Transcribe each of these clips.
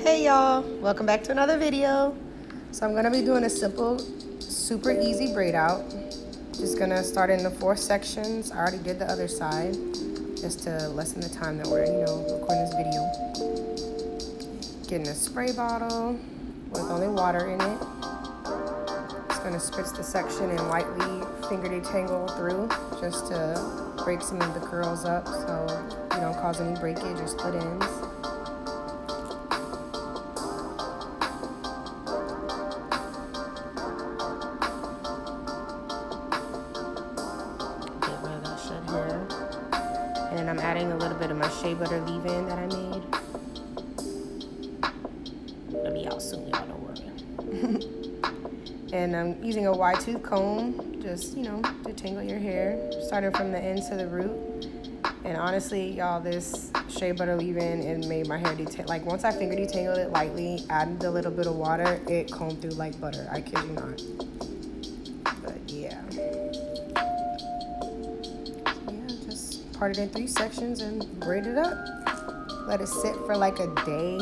Hey y'all, welcome back to another video. So I'm gonna be doing a simple, super easy braid out. Just gonna start in the 4 sections. I already did the other side, just to lessen the time that we're, recording this video. Getting a spray bottle with only water in it. Just gonna spritz the section and lightly finger detangle through, just to break some of the curls up so you don't cause any breakage or split ends. And I'm adding a little bit of my shea butter leave-in that I made. It'll be out soon, y'all, don't worry. And I'm using a wide tooth comb, just, to detangle your hair, starting from the end to the root. And honestly, y'all, this shea butter leave-in, it made my hair detangle. Like, once I finger detangled it lightly, added a little bit of water, it combed through like butter. I kid you not. But yeah. Part it in 3 sections and braid it up. Let it sit for like a day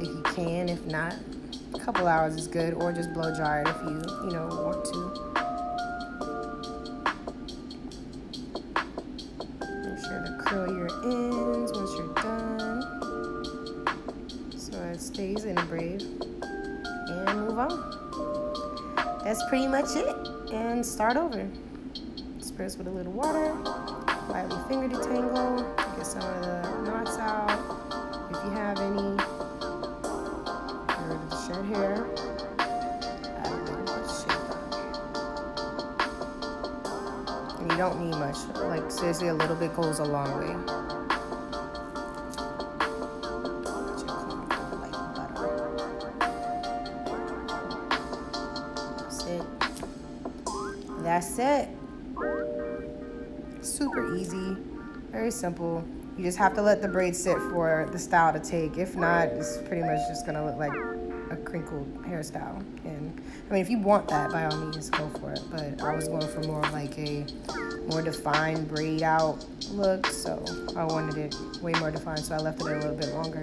if you can. If not, a couple hours is good, or just blow dry it if you want to. Make sure to curl your ends once you're done so it stays in a braid, and move on. That's pretty much it, and start over. Spritz with a little water. Lightly finger detangle, get some of the knots out if you have any. Get rid of the shed hair. Add a little bit of shea butter. And you don't need much. Like, seriously, a little bit goes a long way. That's it. That's it. Super easy, very simple. You just have to let the braid sit for the style to take. If not, it's pretty much just gonna look like a crinkled hairstyle. And I mean, if you want that, by all means, go for it. But I was going for more like a more defined braid out look, so I wanted it way more defined, so I left it a little bit longer.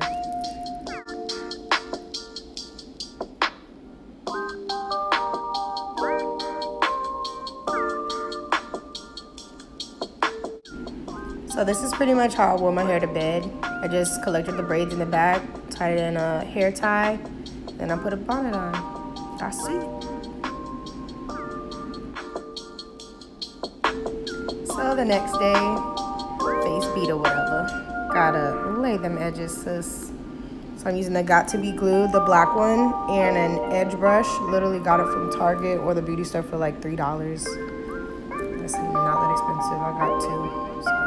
So this is pretty much how I wore my hair to bed. I just collected the braids in the back, tied it in a hair tie, then I put a bonnet on. That's it. So the next day, face beat or whatever. Gotta lay them edges, sis. So I'm using the Got To Be Glue, the black one, and an edge brush. Literally got it from Target or the beauty store for like $3. It's not that expensive. I got 2. So.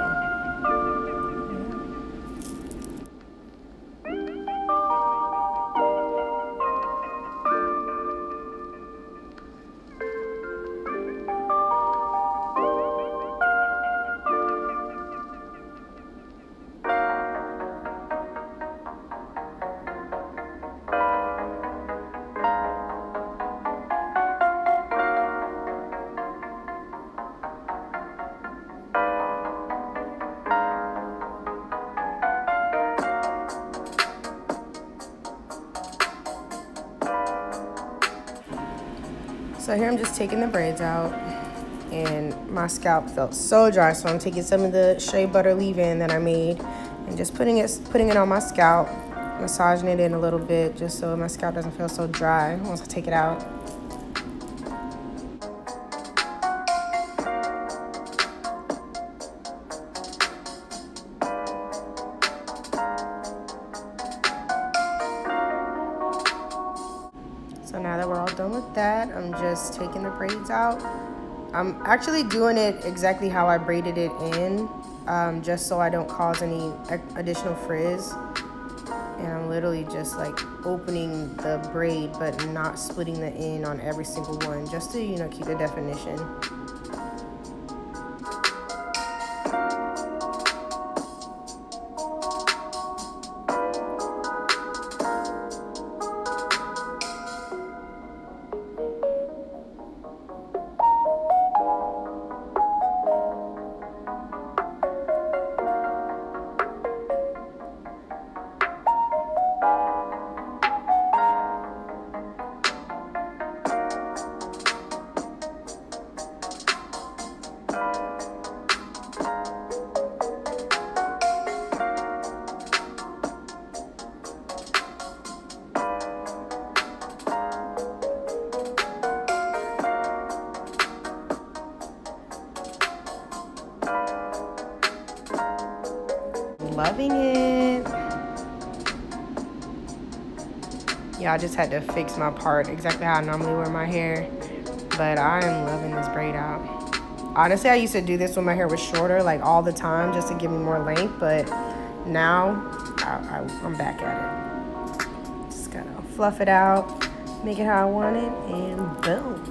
So here I'm just taking the braids out, and my scalp felt so dry, so I'm taking some of the shea butter leave-in that I made and just putting it on my scalp, massaging it in a little bit just so my scalp doesn't feel so dry once I take it out. So now that we're all done with that, I'm just taking the braids out. I'm actually doing it exactly how I braided it in, just so I don't cause any additional frizz. And I'm literally just like opening the braid, but not splitting the end on every single one, just to, keep the definition. loving it. Yeah, I just had to fix my part exactly how I normally wear my hair. But I am loving this braid out. Honestly, I used to do this when my hair was shorter, like all the time, just to give me more length. But now, I'm back at it. Just gotta fluff it out, make it how I want it, and boom.